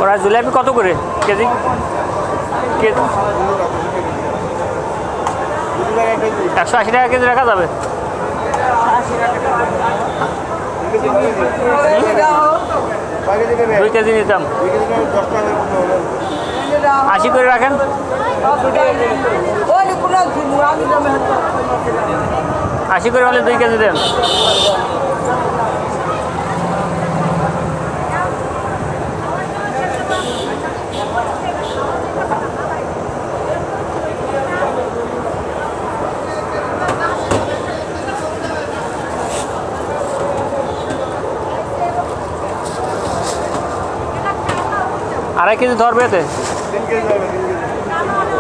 ওরা জিলাপি কত করে কেজি? কেজি 180 টাকা কেজি রাখা যাবে। 2 কেজি নিতাম। 80 করে রাখেন। 80 করে হলে 2 কেজি দেন। আড়াই কেজি ধরবে এতে?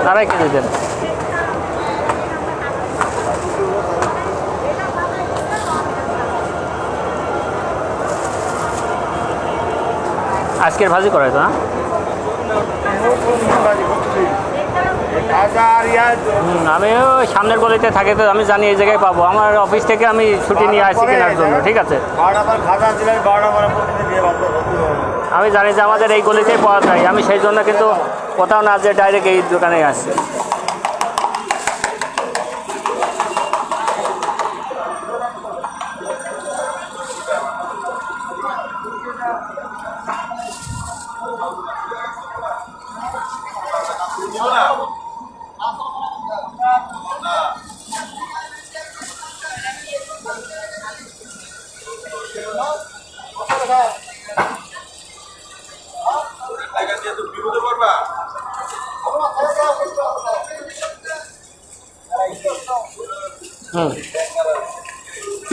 2.5 কেজি দেন। আজকের ভাজি করাই তো? আমিও সামনের গলিতে থাকি তো আমি জানি এই জায়গায় পাবো। আমার অফিস থেকে আমি ছুটি নিয়ে আসি কেনার জন্য। ঠিক আছে, আমি জানি যে আমাদের এই গলিতেই পাওয়া যায়। আমি সেই জন্য কিন্তু কোথাও না যে ডাইরেক্ট এই দোকানে আসছি।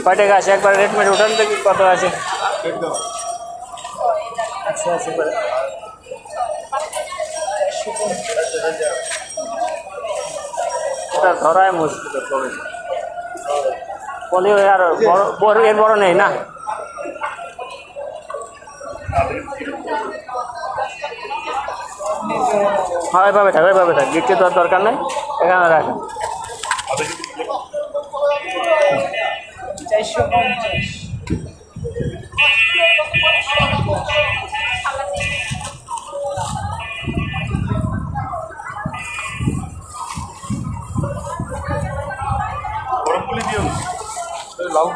কয় টাকা আছে একবার রেট মেরে উঠান দেখি কত আছে। এটা ধরায় মুশকিল বলি আর বড় এর বড় নেই না। হ্যাঁ এভাবে থাক, ওইভাবে থাক, গিটকে তো দরকার নেই, এখানে রাখেন। 450। গরম পুলি দিও লাউ।